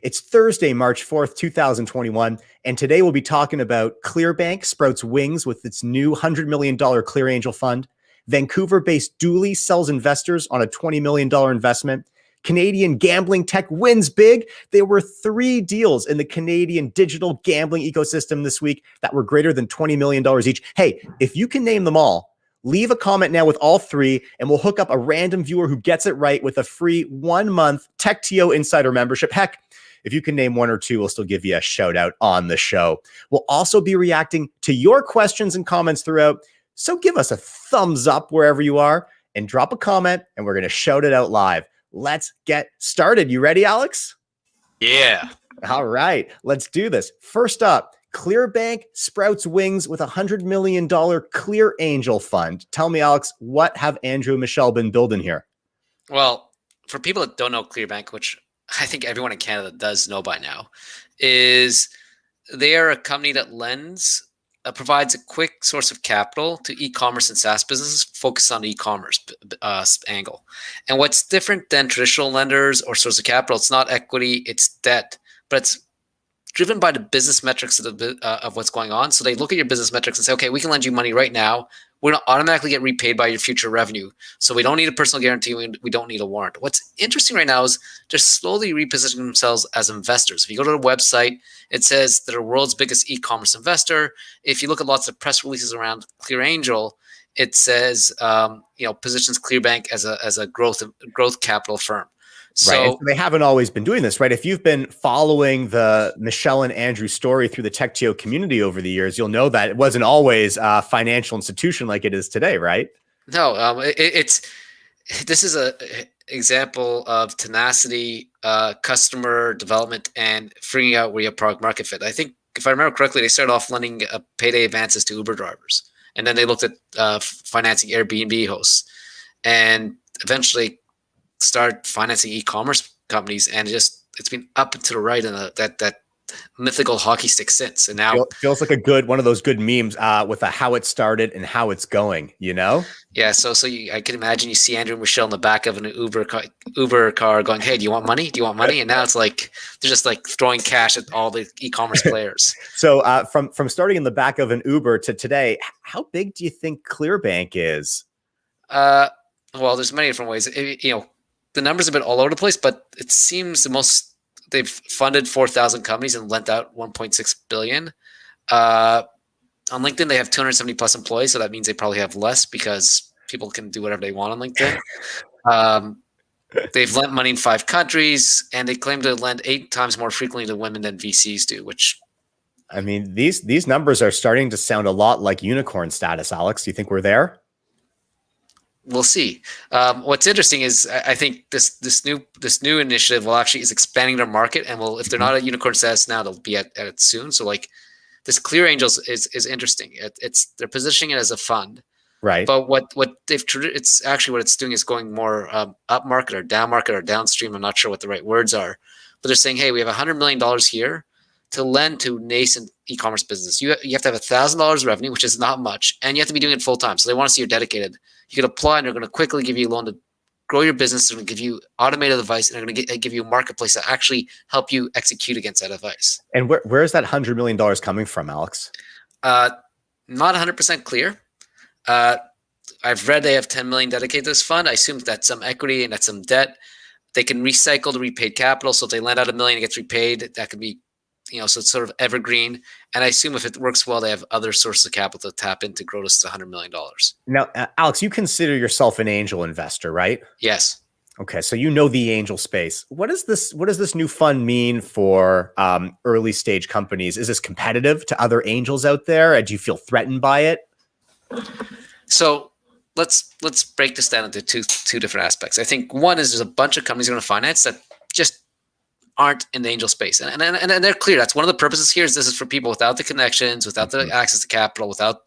It's Thursday, March 4th, 2021, and today we'll be talking about Clearbanc sprouts wings with its new $100 million ClearAngel fund. Vancouver-based Dooly sells investors on a $20 million investment. Canadian gambling tech wins big. There were 3 deals in the Canadian digital gambling ecosystem this week that were greater than $20 million each. Hey, if you can name them all, leave a comment now with all 3, and we'll hook up a random viewer who gets it right with a free 1-month TechTO Insider membership. Heck, if you can name 1 or 2, we'll still give you a shout out on the show. We'll also be reacting to your questions and comments throughout. So give us a thumbs up wherever you are and drop a comment, and we're going to shout it out live. Let's get started. You ready, Alex? Yeah. All right, let's do this. First up, Clearbanc sprouts wings with a $100 million ClearAngel fund. Tell me, Alex, what have Andrew and Michelle been building here? Well, for people that don't know Clearbanc, which I think everyone in Canada does know by now, is they are a company that provides a quick source of capital to e-commerce and SaaS businesses focused on the e-commerce angle. And what's different than traditional lenders or source of capital, it's not equity, it's debt, but it's driven by the business metrics of what's going on. So they look at your business metrics and say, okay, we can lend you money right now. We're going to automatically get repaid by your future revenue. So we don't need a personal guarantee. We don't need a warrant. What's interesting right now is they're slowly repositioning themselves as investors. If you go to the website, it says they're the world's biggest e-commerce investor. If you look at lots of press releases around ClearAngel, it says, positions Clearbanc as a growth capital firm. So, right. So they haven't always been doing this, right? If you've been following the Michelle and Andrew story through the TechTO community over the years, you'll know that it wasn't always a financial institution like it is today, right? No, this is an example of tenacity, customer development, and figuring out where you have product market fit. I think, if I remember correctly, they started off lending payday advances to Uber drivers, and then they looked at financing Airbnb hosts, and eventually start financing e-commerce companies, and it's been up and to the right in that mythical hockey stick since. And now feels like one of those good memes with how it started and how it's going, you know? Yeah. So I can imagine you see Andrew and Michelle in the back of an Uber car going, "Hey, do you want money? Do you want money?" And now it's like they're just like throwing cash at all the e-commerce players. So from starting in the back of an Uber to today, how big do you think Clearbanc is? Well, there's many different ways. The numbers have been all over the place, but it seems they've funded 4,000 companies and lent out 1.6 billion. On LinkedIn, they have 270 plus employees, so that means they probably have less because people can do whatever they want on LinkedIn. They've lent money in 5 countries, and they claim to lend 8 times more frequently to women than VCs do. Which, I mean, these numbers are starting to sound a lot like unicorn status. Alex, do you think we're there? We'll see. What's interesting is I think this new initiative is expanding their market, and if they're not at unicorn status now, they'll be at it soon. So like this ClearAngel is interesting. They're positioning it as a fund, right? But it's actually what it's doing is going more up market or down market or downstream. I'm not sure what the right words are, but they're saying, hey, we have $100 million here to lend to nascent e-commerce business. You have to have $1,000 revenue, which is not much, and you have to be doing it full time. So they want to see you're dedicated. You can apply, and they're going to quickly give you a loan to grow your business. They're going to give you automated advice, and they're going to give you a marketplace that actually help you execute against that advice. And where is that $100 million coming from, Alex? Not 100% clear. I've read they have 10 million dedicated to this fund. I assume that's some equity and that's some debt. They can recycle the repaid capital. So if they lend out $1 million, it gets repaid. That could be, so it's sort of evergreen. And I assume if it works well, they have other sources of capital to tap in to grow this to $100 million. Now, Alex, you consider yourself an angel investor, right? Yes. Okay, so you know the angel space. What does this new fund mean for early stage companies? Is this competitive to other angels out there? Do you feel threatened by it? So let's break this down into two different aspects. I think one is there's a bunch of companies going to finance that just aren't in the angel space. And they're clear. That's one of the purposes here is this is for people without the connections, without the access to capital, without,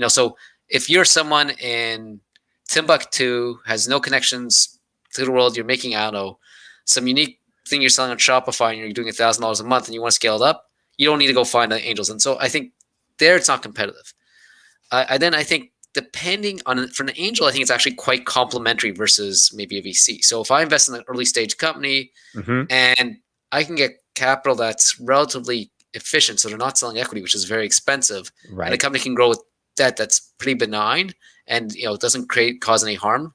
so if you're someone in Timbuktu, has no connections to the world, you're making, I don't know, some unique thing you're selling on Shopify and you're doing $1,000 a month and you want to scale it up, you don't need to go find the angels. And so I think there it's not competitive. Then I think depending on, for an angel, I think it's actually quite complementary versus maybe a VC. So if I invest in an early stage company and I can get capital that's relatively efficient. So they're not selling equity, which is very expensive. Right. And a company can grow with debt that's pretty benign and it doesn't cause any harm.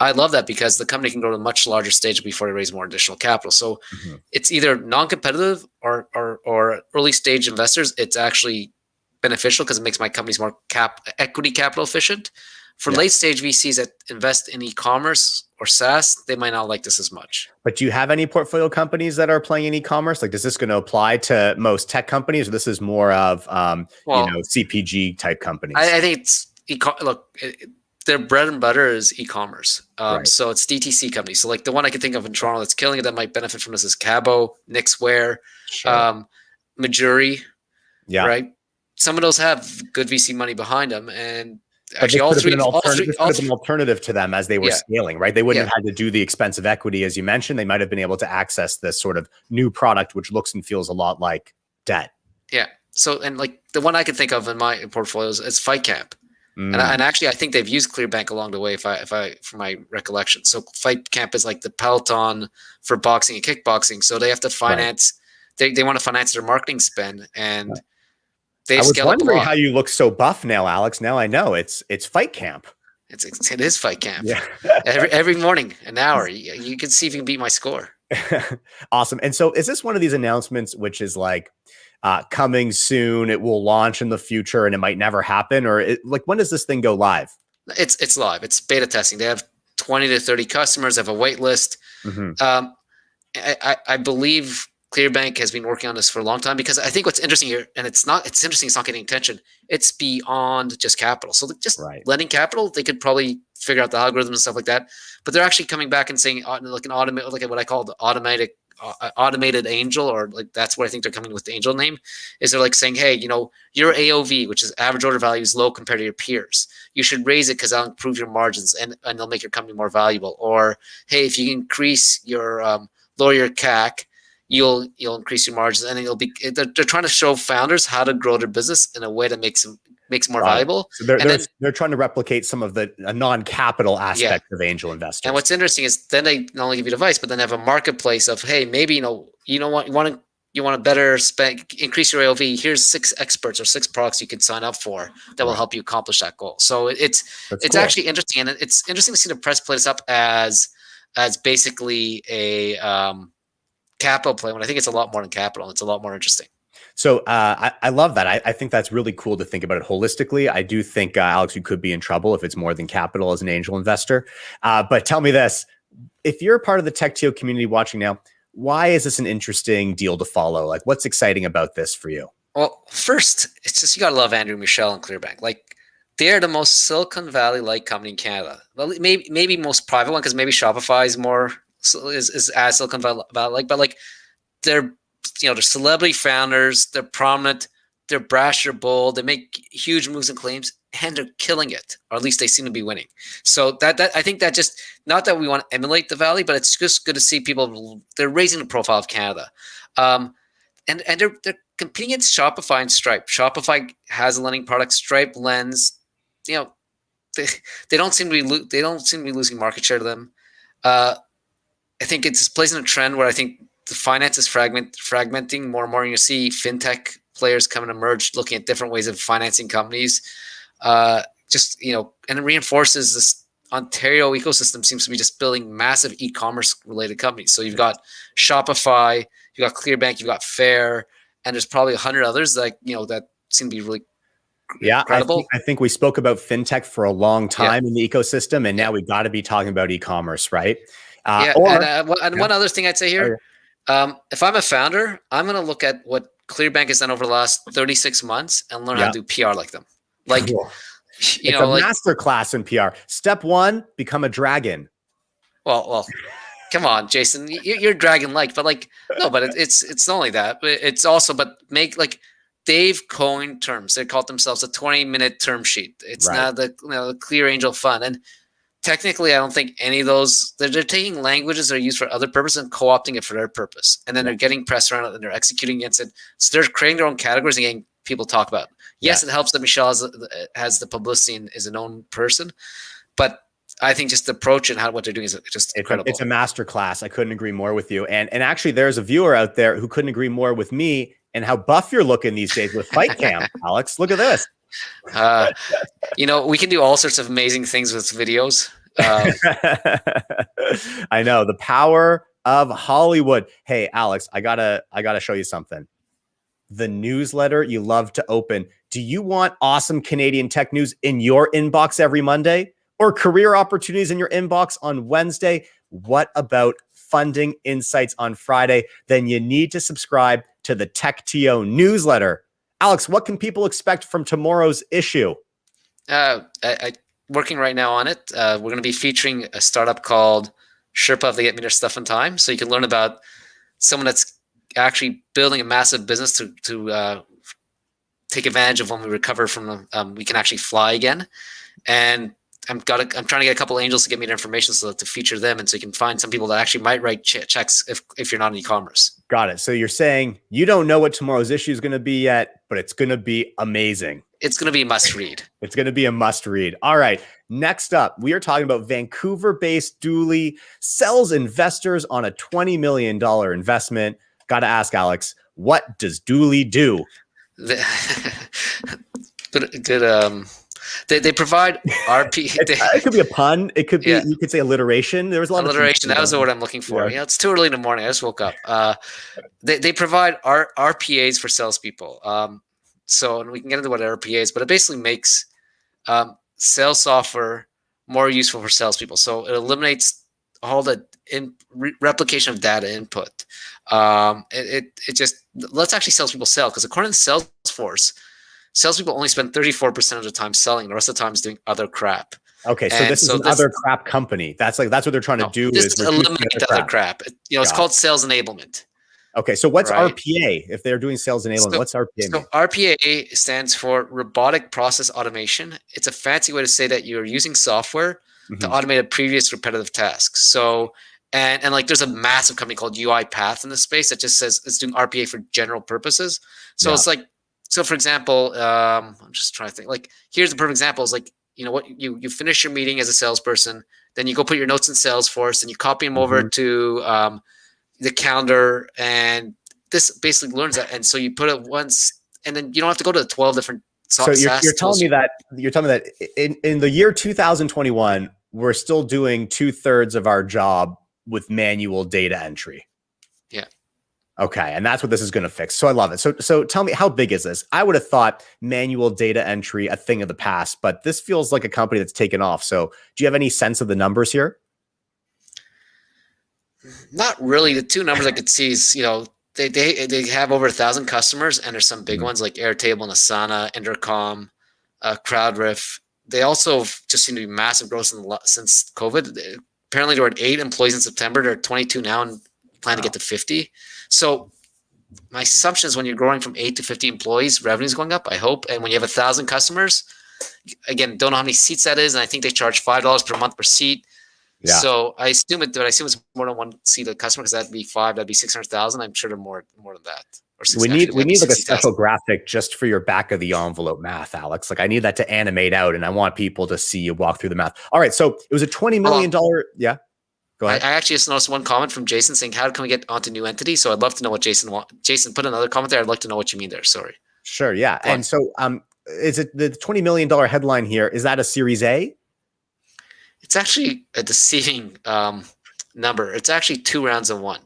I love that because the company can go to a much larger stage before they raise more additional capital. So it's either non-competitive or early stage investors. It's actually beneficial because it makes my companies more equity capital efficient. For late stage VCs that invest in e-commerce or SaaS, they might not like this as much. But do you have any portfolio companies that are playing in e-commerce? Like, is this going to apply to most tech companies, or this is more of CPG type companies? I think it's their bread and butter is e-commerce. So it's DTC companies. So like the one I can think of in Toronto that's killing it that might benefit from this is Cabo, Nixwear, Majuri. Yeah. Right. Some of those have good VC money behind them, and actually all three. An alternative to them as they were scaling, right? They wouldn't have had to do the expensive equity, as you mentioned. They might have been able to access this sort of new product, which looks and feels a lot like debt. Yeah. So, and like the one I can think of in my portfolios is Fight Camp. And actually, I think they've used Clearbanc along the way, if I from my recollection. So Fight Camp is like the Peloton for boxing and kickboxing. So they have to finance. They want to finance their marketing spend, and I was wondering how you look so buff now, Alex. Now I know it's Fight Camp. It is Fight Camp. Yeah. every morning, an hour. You can see if you can beat my score. Awesome. And so, is this one of these announcements which is like coming soon? It will launch in the future, and it might never happen, or when does this thing go live? It's live. It's beta testing. They have 20 to 30 customers. They have a wait list. I believe Clearbanc has been working on this for a long time, because I think what's interesting here, and it's interesting, it's not getting attention. It's beyond just capital. So just lending capital, they could probably figure out the algorithms and stuff like that. But they're actually coming back and saying like what I call the automated angel, or like that's what I think they're coming with the angel name, is they're like saying, hey, your AOV, which is average order value, is low compared to your peers. You should raise it because that'll improve your margins and they'll make your company more valuable. Or, hey, if you increase your lower your CAC, you'll increase your margins, and they're trying to show founders how to grow their business in a way that makes more valuable. So they're trying to replicate some of the non-capital aspect of angel investors. And what's interesting is then they not only give you advice, but then have a marketplace of, hey, maybe you want to better increase your AOV. Here's 6 experts or 6 products you can sign up for that will help you accomplish that goal. So it's cool. Actually interesting, and it's interesting to see the press play this up as basically a capital play, when I think it's a lot more than capital. It's a lot more interesting. So I love that. I think that's really cool to think about it holistically. I do think, Alex, you could be in trouble if it's more than capital as an angel investor. But tell me this, if you're a part of the TechTO community watching now, why is this an interesting deal to follow? Like, what's exciting about this for you? Well, first, it's just, you got to love Andrew Michel and Clearbanc. Like, they're the most Silicon Valley-like company in Canada. Well, maybe most private one, because maybe Shopify is more is as Silicon Valley-like, but like they're celebrity founders, they're prominent, they're brash, they're bold, they make huge moves and claims, and they're killing it, or at least they seem to be winning. So that I think that just, not that we want to emulate the Valley, but it's just good to see people, they're raising the profile of Canada. And they're competing against Shopify and Stripe. Shopify has a lending product, Stripe lends, they don't seem to be losing market share to them. I think it's placing a trend where I think the finance is fragmenting more and more. You see fintech players coming to emerge, looking at different ways of financing companies. And it reinforces this Ontario ecosystem seems to be just building massive e-commerce related companies. So you've got Shopify, you've got Clearbanc, you've got Fair, and there's probably 100 others that seem to be really incredible. I think we spoke about fintech for a long time in the ecosystem, and now we've got to be talking about e-commerce, right? One other thing I'd say here, if I'm a founder, I'm going to look at what Clearbanc has done over the last 36 months and learn how to do PR like them. Like, it's a master class in PR. Step 1, become a dragon. Well, come on, Jason, you're dragon-like, but it's not only that, but it's also, make like, they've coined terms. They call themselves a 20-minute term sheet. It's now the ClearAngel fund. And technically, I don't think any of those, they're taking languages that are used for other purposes and co-opting it for their purpose. And then they're getting press around it and they're executing against it. So they're creating their own categories and getting people talk about it. Yes, it helps that Michelle has the publicity and is a known person. But I think just the approach and what they're doing is just incredible. It's a master class. I couldn't agree more with you. And actually, there's a viewer out there who couldn't agree more with me and how buff you're looking these days with Fight Camp, Alex. Look at this. We can do all sorts of amazing things with videos. I know the power of Hollywood. Hey, Alex, I gotta show you something. The newsletter you love to open. Do you want awesome Canadian tech news in your inbox every Monday, or career opportunities in your inbox on Wednesday? What about funding insights on Friday? Then you need to subscribe to the TechTO newsletter. Alex, what can people expect from tomorrow's issue? I working right now on it. We're going to be featuring a startup called Sherpa. They get me their stuff in time, so you can learn about someone that's actually building a massive business to take advantage of when we recover from we can actually fly again. And I'm trying to get a couple of angels to get me their information so that to feature them, and so you can find some people that actually might write checks if you're not in e-commerce. Got it. So you're saying you don't know what tomorrow's issue is going to be yet, but it's going to be amazing. It's going to be a must read. It's going to be a must read. All right. Next up, we are talking about Vancouver-based Dooly sells investors on a $20 million investment. Got to ask, Alex, what does Dooly do? Good. They provide RP. It could be a pun. It could be, you could say alliteration. There was a lot alliteration. That was the word I'm looking for. Yeah, it's too early in the morning. I just woke up. They provide RPAs for salespeople. So, and we can get into what RPA is, but it basically makes sales software more useful for salespeople. So it eliminates all the replication of data input. It just lets actually salespeople sell, because according to Salesforce, salespeople only spend 34% of the time selling. The rest of the time is doing other crap. Okay, so this is an other crap company. That's what they're trying to do. This is eliminate other crap. It's called sales enablement. Okay, so what's RPA? If they're doing sales enablement, what's RPA mean? So RPA stands for robotic process automation. It's a fancy way to say that you're using software to automate a previous repetitive task. So, and like there's a massive company called UiPath in this space that just says it's doing RPA for general purposes. So it's like, so for example, I'm just trying to think, like, here's the perfect example is like, you finish your meeting as a salesperson, then you go put your notes in Salesforce and you copy them over to the calendar, and this basically learns that. And so you put it once, and then you don't have to go to the 12 different So you're telling me that in the year 2021, we're still doing 2/3 of our job with manual data entry. Yeah. Okay, and that's what this is going to fix. So I love it. So tell me, how big is this? I would have thought manual data entry a thing of the past, but this feels like a company that's taken off. So do you have any sense of the numbers here? Not really. The two numbers I could see is, they have over 1,000 customers, and there's some big ones like Airtable and Asana, Intercom, CrowdRiff. They also just seem to be massive growth since COVID. Apparently, there were 8 employees in September. They're 22 now and plan to get to 50. So my assumption is when you're growing from 8 to 50 employees, revenue is going up, I hope. And when you have 1,000 customers, again, don't know how many seats that is. And I think they charge $5 per month per seat. Yeah. So I assume it's more than one seat a customer, because that'd be 5, that'd be 600,000. I'm sure they're more than that. We need like a special graphic just for your back of the envelope math, Alex. Like I need that to animate out, and I want people to see you walk through the math. All right, so it was a $20 million. Yeah, go ahead. I actually just noticed one comment from Jason saying, "How can we get onto new entity?" So I'd love to know what Jason wants. Jason, put another comment there. I'd like to know what you mean there. Sorry. Sure. Yeah. And so, is it the $20 million headline here? Is that a Series A? It's actually a deceiving number. It's actually 2 rounds of one.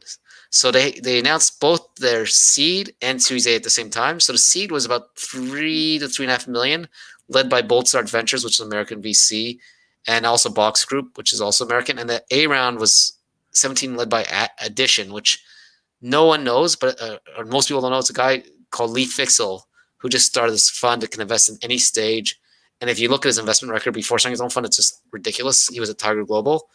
So they announced both their seed and Series A at the same time. So the seed was about 3 to 3.5 million, led by Bold Start Ventures, which is an American VC, and also Box Group, which is also American. And the A round was 17, led by Addition, which no one knows, but or most people don't know. It's a guy called Lee Fixel who just started this fund that can invest in any stage. And if you look at his investment record before starting his own fund, it's just ridiculous. He was at Tiger Global.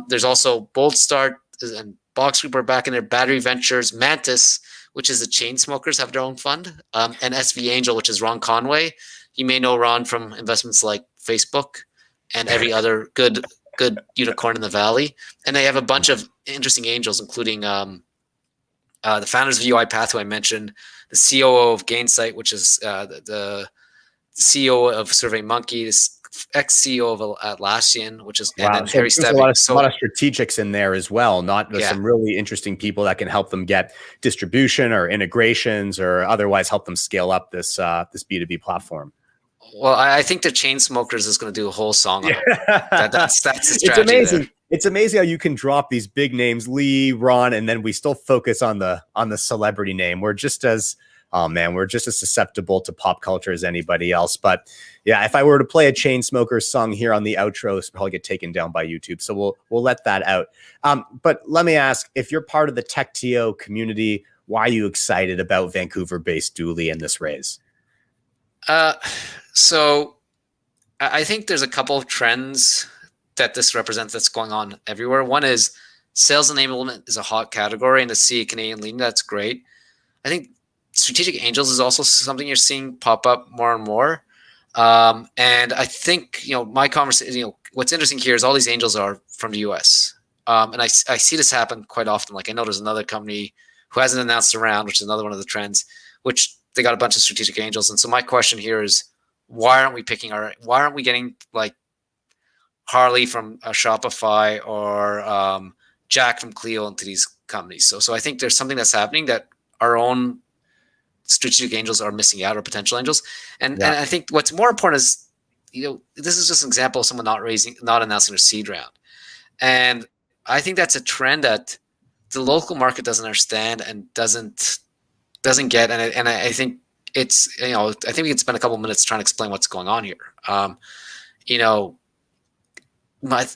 There's also Bold Start and Box Group are back in there. Battery Ventures, Mantis, which is the chain smokers, have their own fund, and SV Angel, which is Ron Conway. You may know Ron from investments like Facebook and every other good unicorn in the valley. And they have a bunch of interesting angels, including the founders of UiPath, who I mentioned, the COO of Gainsight, which is the CEO of SurveyMonkey, the ex-CEO of Atlassian, which is, and Wow. then So Harry there's Stebbing. a lot of strategics in there as well. Not there's Yeah. some really interesting people that can help them get distribution or integrations or otherwise help them scale up this this B2B platform. Well, I think the Chainsmokers is going to do a whole song on it. That's the It's strategy amazing. there. It's amazing how you can drop these big names, Lee, Ron, and then we still focus on the celebrity name. We're just as we're just as susceptible to pop culture as anybody else. But yeah, if I were to play a Chainsmokers song here on the outro, it's probably get taken down by YouTube. So we'll let that out. But let me ask, if you're part of the TechTO community, why are you excited about Vancouver-based Dooly and this raise? So I think there's a couple of trends that this represents that's going on everywhere. One is sales enablement is a hot category, and to see a Canadian leading, that's great. I think strategic angels is also something you're seeing pop up more and more. And I think, my conversation, what's interesting here is all these angels are from the US. And I see this happen quite often. Like I know there's another company who hasn't announced a round, which is another one of the trends, which they got a bunch of strategic angels. And so my question here is, why aren't we getting like Harley from Shopify or Jack from Clio into these companies? So I think there's something that's happening that our own strategic angels are missing out, or potential angels. And I think what's more important is, this is just an example of someone not announcing their seed round. And I think that's a trend that the local market doesn't understand and doesn't get. And I think it's, I think we can spend a couple minutes trying to explain what's going on here.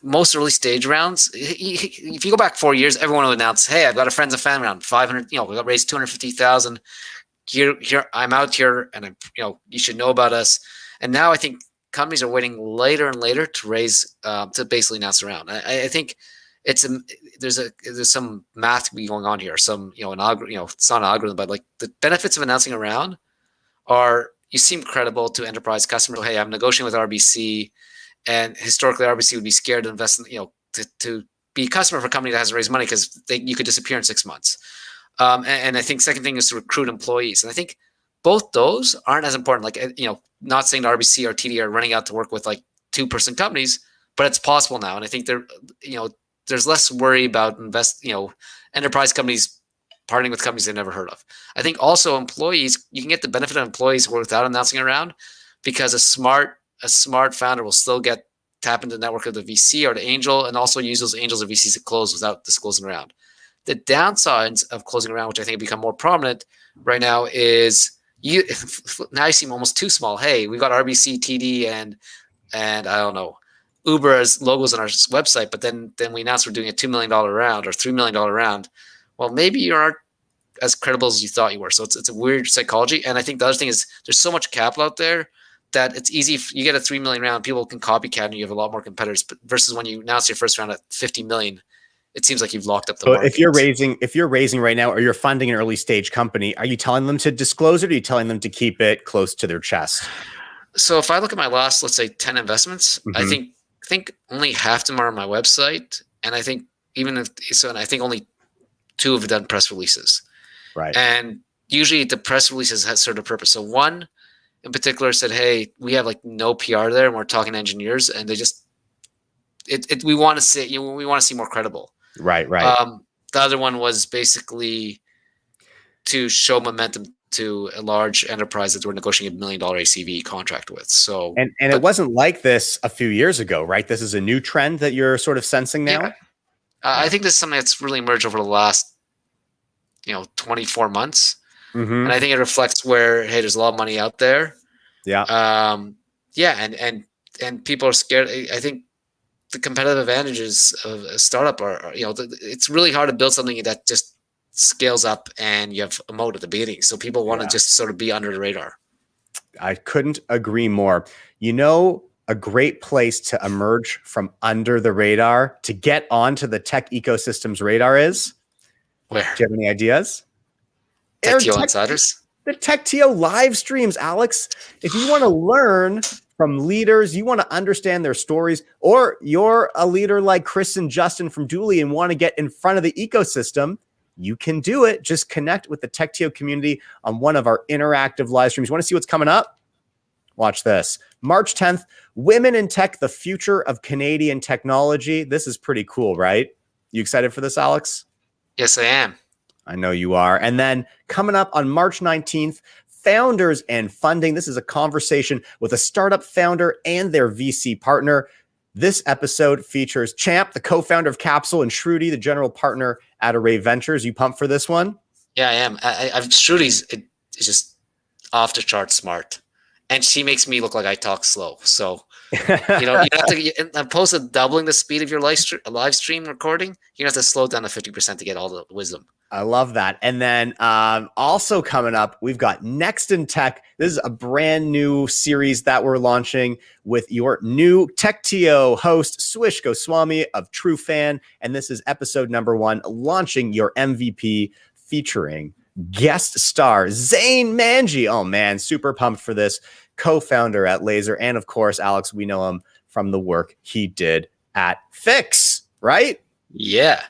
Most early stage rounds, if you go back 4 years, everyone would announce, hey, I've got a friends and family round, 500, we got raised 250,000. Here, I'm out here, and you should know about us. And now I think companies are waiting later and later to raise, to basically announce a round. I think there's some math going on here. Some, it's not an algorithm, but like the benefits of announcing a round are, you seem credible to enterprise customers. Hey, I'm negotiating with RBC, and historically RBC would be scared to invest in, to be a customer for a company that hasn't raised money because you could disappear in 6 months. And I think second thing is to recruit employees. And I think both those aren't as important. Like, not saying RBC or TD are running out to work with like 2-person companies, but it's possible now. And I think there's less worry about enterprise companies partnering with companies they've never heard of. I think also employees, you can get the benefit of employees without announcing around, because a smart founder will still tap into the network of the VC or the angel, and also use those angels or VCs to close without disclosing around. The downsides of closing around, which I think have become more prominent right now, is now you seem almost too small. Hey, we've got RBC, TD, and I don't know, Uber as logos on our website, but then we announce we're doing a $2 million round or $3 million round. Well, maybe you aren't as credible as you thought you were. So it's a weird psychology. And I think the other thing is there's so much capital out there that it's easy. If you get a 3 million round, people can copycat and you have a lot more competitors. But versus when you announce your first round at 50 million, it seems like you've locked up the market. If you're raising right now, or you're funding an early stage company, are you telling them to disclose it, or are you telling them to keep it close to their chest? So if I look at my last, let's say 10 investments, I think only half of them are on my website. And I think and I think only 2 have done press releases. Right. And usually the press releases has served a purpose. So one in particular said, hey, we have like no PR there, and we're talking to engineers, and they just, we want to see, we want to see more credible. Right. The other one was basically to show momentum to a large enterprise that we're negotiating $1 million ACV contract with. So, and it wasn't like this a few years ago, right? This is a new trend that you're sort of sensing now. Yeah. I think this is something that's really emerged over the last, 24 months. And I think it reflects where, hey, there's a lot of money out there. Yeah. And people are scared. I think the competitive advantages of a startup are, it's really hard to build something that just scales up and you have a moat at the beginning. So people want to just sort of be under the radar. I couldn't agree more. A great place to emerge from under the radar, to get onto the tech ecosystem's radar is? Where? Do you have any ideas? TechTO Insiders? The TechTO live streams, Alex. If you want to learn from leaders, you want to understand their stories, or you're a leader like Chris and Justin from Dooly and want to get in front of the ecosystem, you can do it. Just connect with the TechTO community on one of our interactive live streams. You want to see what's coming up? Watch this. March 10th, Women in Tech, the Future of Canadian Technology. This is pretty cool, right? You excited for this, Alex? Yes, I am. I know you are. And then coming up on March 19th, Founders and Funding. This is a conversation with a startup founder and their VC partner. This episode features Champ, the co-founder of Capsule, and Shruti, the general partner at Array Ventures. You pumped for this one? Yeah, I am. Shruti's is just off the chart smart, and she makes me look like I talk slow. So you have to, opposed to doubling the speed of your live stream recording, you have to slow down to 50% to get all the wisdom. I love that. And then also coming up, we've got Next in Tech. This is a brand new series that we're launching with your new TechTO host, Swish Goswami of True Fan. And this is episode number 1, launching your MVP, featuring guest star Zayn Manji. Oh man, super pumped for this. Co-founder at Laser. And of course, Alex, we know him from the work he did at Fix, right? Yeah.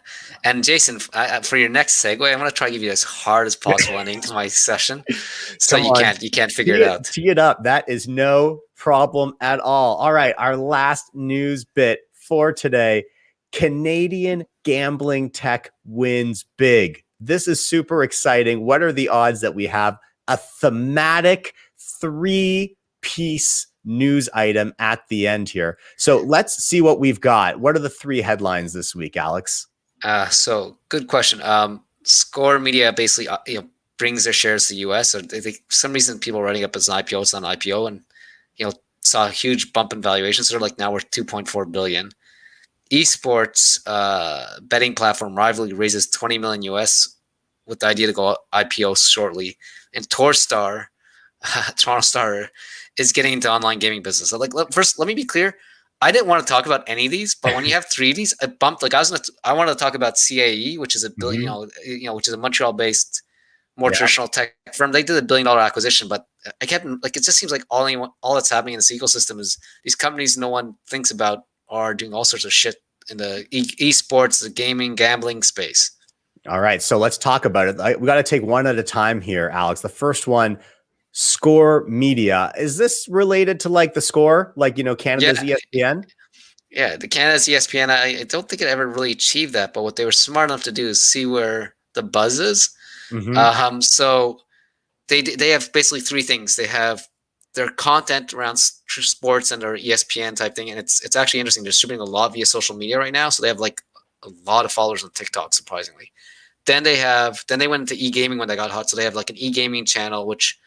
And Jason, for your next segue, I'm going to try to give you as hard as possible ending to my session. So you can't figure it out. Tee it up. That is no problem at all. All right. Our last news bit for today. Canadian gambling tech wins big. This is super exciting. What are the odds that we have a thematic 3-piece news item at the end here? So let's see what we've got. What are the 3 headlines this week, Alex? So good question. Score Media basically brings their shares to the US. So for some reason people are running up as an IPO. It's not an IPO, and saw a huge bump in valuation. So they're like now worth $2.4 billion. Esports betting platform Rivalry raises $20 million US with the idea to go IPO shortly. And Torstar, Toronto Star, is getting into online gaming business. So first, let me be clear. I didn't want to talk about any of these, but when you have 3 of these, I bumped. I wanted to talk about CAE, which is a billion, which is a Montreal-based, more traditional tech firm. They did a $1 billion acquisition, but I kept it just seems like all that's happening in this ecosystem is these companies no one thinks about are doing all sorts of shit in the esports, the gaming, gambling space. All right, so let's talk about it. We got to take one at a time here, Alex. The first one, Score Media. Is this related to like the Score, like Canada's ESPN? Yeah, the Canada's ESPN. I don't think it ever really achieved that, but what they were smart enough to do is see where the buzz is. Mm-hmm. So they have basically 3 things. They have their content around sports and their ESPN type thing, and it's actually interesting. They're distributing a lot via social media right now, so they have like a lot of followers on TikTok, surprisingly. Then they went into e-gaming when they got hot, so they have like an e-gaming channel, which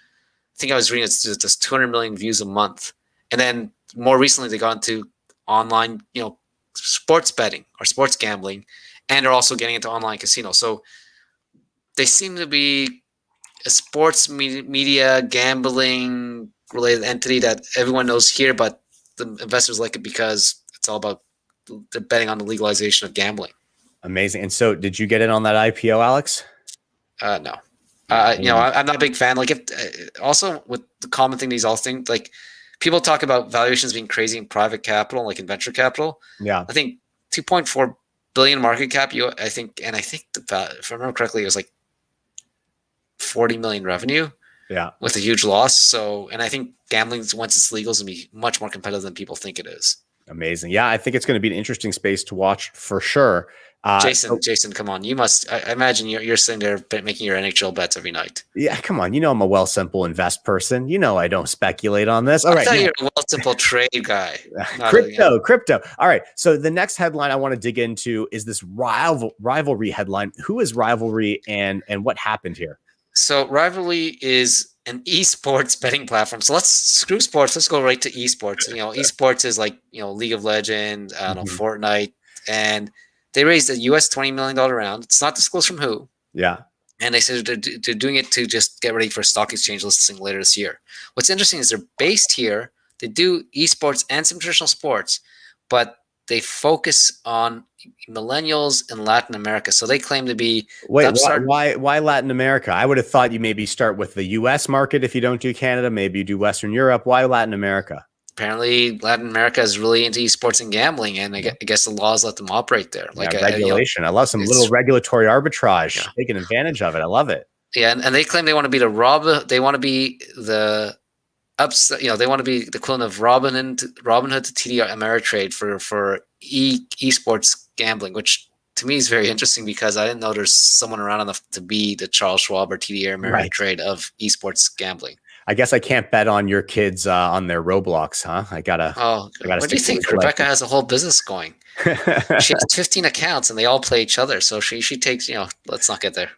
I think I was reading it's just 200 million views a month. And then more recently they got into online, sports betting or sports gambling, and they're also getting into online casino. So they seem to be a sports media gambling related entity that everyone knows here, but the investors like it because it's all about they're betting on the legalization of gambling. Amazing. And so did you get in on that IPO, Alex? No. I'm not a big fan. Like, also with the common thing, these all things, like people talk about valuations being crazy in private capital, like in venture capital. Yeah. I think 2.4 billion market cap. I think if I remember correctly, it was like 40 million revenue. Yeah. With a huge loss. So, and I think gambling, once it's legal, is going to be much more competitive than people think it is. Amazing. Yeah, I think it's going to be an interesting space to watch for sure. Jason, come on. You must, I imagine you're sitting there making your NHL bets every night. Yeah, come on. I'm a Wealthsimple invest person. I don't speculate on this. All right. I thought you're a Wealthsimple trade guy. Crypto. All right. So the next headline I want to dig into is this Rivalry headline. Who is Rivalry and what happened here? So Rivalry is an esports betting platform. So let's screw sports. Let's go right to esports. Esports is like, League of Legends, Fortnite, and they raised a US $20 million round. It's not disclosed from who. Yeah. And they said they're doing it to just get ready for stock exchange listing later this year. What's interesting is they're based here. They do esports and some traditional sports, but they focus on millennials in Latin America. So they claim to be... Wait, why Latin America? I would have thought you maybe start with the US market if you don't do Canada. Maybe you do Western Europe. Why Latin America? Apparently, Latin America is really into esports and gambling, and I guess the laws let them operate there. Like regulation. I love some little regulatory arbitrage, taking advantage of it. I love it. Yeah, and they claim they want to be the they want to be the equivalent of Robinhood to TD Ameritrade for esports gambling, which to me is very interesting because I didn't know there's someone around enough to be the Charles Schwab or TD Ameritrade of esports gambling. I guess I can't bet on your kids on their Roblox, huh? I gotta. What do you think? Rebecca has a whole business going. She has 15 accounts and they all play each other. So she takes, let's not get there.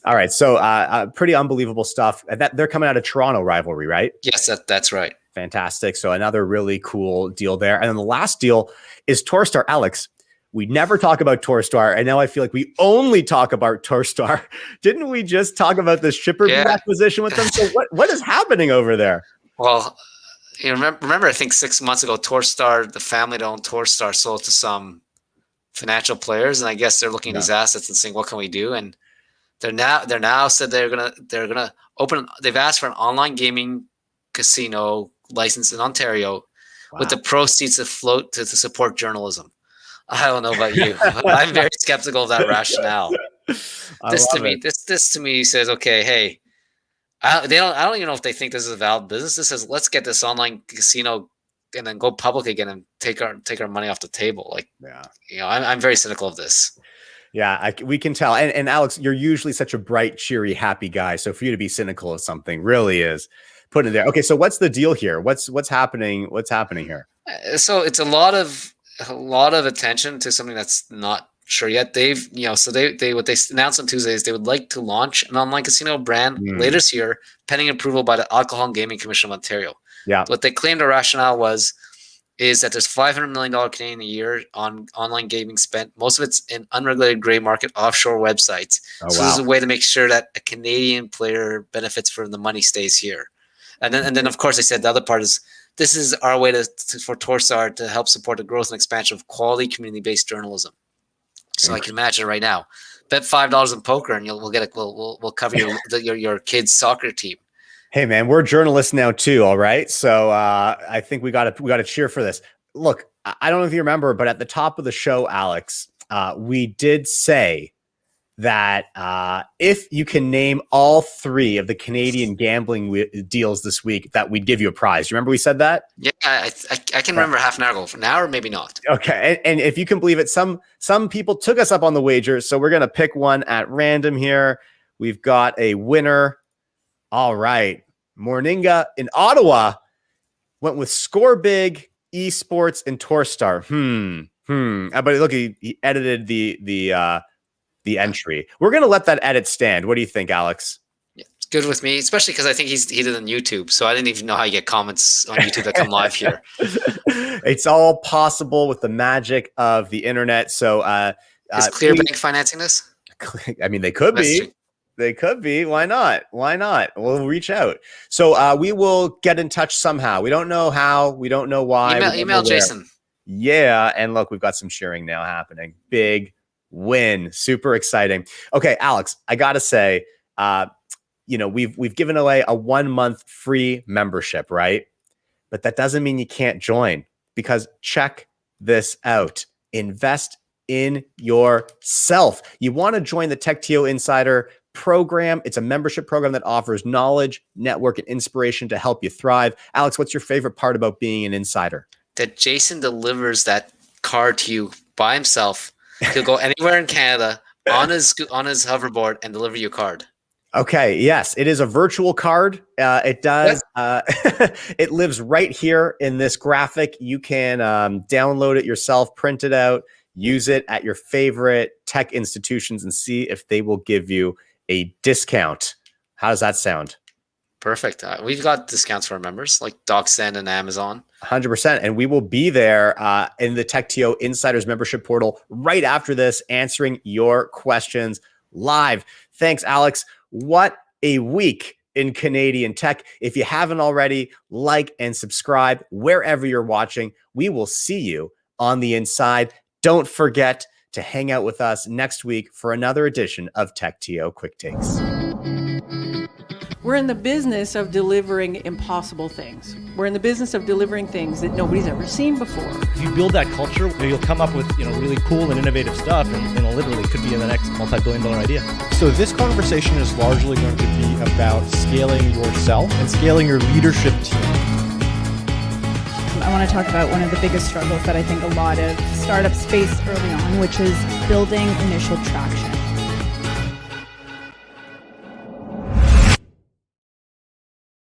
All right. So pretty unbelievable stuff. They're coming out of Toronto Rivalry, right? Yes, that's right. Fantastic. So another really cool deal there. And then the last deal is Torstar. Alex, we never talk about Torstar, and now I feel like we only talk about Torstar. Didn't we just talk about the shipper acquisition with them? So what is happening over there? Well, remember, I think 6 months ago, Torstar, the family that owned Torstar, sold to some financial players, and I guess they're looking at these assets and saying, "What can we do?" And they're now said they're gonna open. They've asked for an online gaming casino license in Ontario, with the proceeds to float to support journalism. I don't know about you. I'm very skeptical of that rationale. This to me says, okay, hey, I don't even know if they think this is a valid business. This says, let's get this online casino and then go public again and take our money off the table. I'm very cynical of this. Yeah, we can tell. And Alex, you're usually such a bright, cheery, happy guy. So for you to be cynical of something really is putting it there. Okay, so what's the deal here? What's happening? What's happening here? So it's a lot of attention to something that's not sure yet. They've, so they what they announced on Tuesday is they would like to launch an online casino brand later this year, pending approval by the Alcohol and Gaming Commission of Ontario. Yeah. What they claimed the rationale is that there's $500 million Canadian a year on online gaming spent. Most of it's in unregulated gray market offshore websites. This is a way to make sure that a Canadian player benefits from the money stays here. And then of course they said the other part is, this is our way for Torstar to help support the growth and expansion of quality community-based journalism. So I can imagine right now, bet $5 in poker and we'll cover your kid's soccer team. Hey man, we're journalists now too. All right, so I think we got to cheer for this. Look, I don't know if you remember, but at the top of the show, Alex, we did say that if you can name all 3 of the Canadian gambling deals this week, that we'd give you a prize. You remember we said that? Yeah, I can remember half an hour ago. For now, or maybe not. Okay, and if you can believe it, some people took us up on the wager, so we're gonna pick one at random here. We've got a winner. All right, Morninga in Ottawa went with Score Big, Esports, and Torstar. But look, he edited the entry. We're going to let that edit stand. What do you think, Alex? Yeah, it's good with me, especially because I think he did it on YouTube. So I didn't even know how you get comments on YouTube that come live here. It's all possible with the magic of the internet. So is Clearbanc financing this? I mean, they could be. They could be. Why not? We'll reach out. So we will get in touch somehow. We don't know how. We don't know why. Email Jason. Yeah. And look, we've got some sharing now happening. Big win. Super exciting. Okay, Alex, I got to say, we've given away a 1-month free membership, right? But that doesn't mean you can't join, because check this out. Invest in yourself. You want to join the TechTO Insider program. It's a membership program that offers knowledge, network, and inspiration to help you thrive. Alex, what's your favorite part about being an insider? That Jason delivers that card to you by himself. He'll go anywhere in Canada on his hoverboard and deliver you a card. Okay. Yes, it is a virtual card. It does. It lives right here in this graphic. You can download it yourself, print it out, use it at your favorite tech institutions, and see if they will give you a discount. How does that sound? Perfect. We've got discounts for our members, like DocSend and Amazon. 100%. And we will be there in the TechTO Insiders membership portal right after this, answering your questions live. Thanks, Alex. What a week in Canadian tech. If you haven't already, like and subscribe wherever you're watching. We will see you on the inside. Don't forget to hang out with us next week for another edition of TechTO Quick Takes. We're in the business of delivering impossible things. We're in the business of delivering things that nobody's ever seen before. If you build that culture, you'll come up with really cool and innovative stuff, and literally could be the next multi-billion-dollar idea. So this conversation is largely going to be about scaling yourself and scaling your leadership team. want to talk about one of the biggest struggles that I think a lot of startups face early on, which is building initial traction.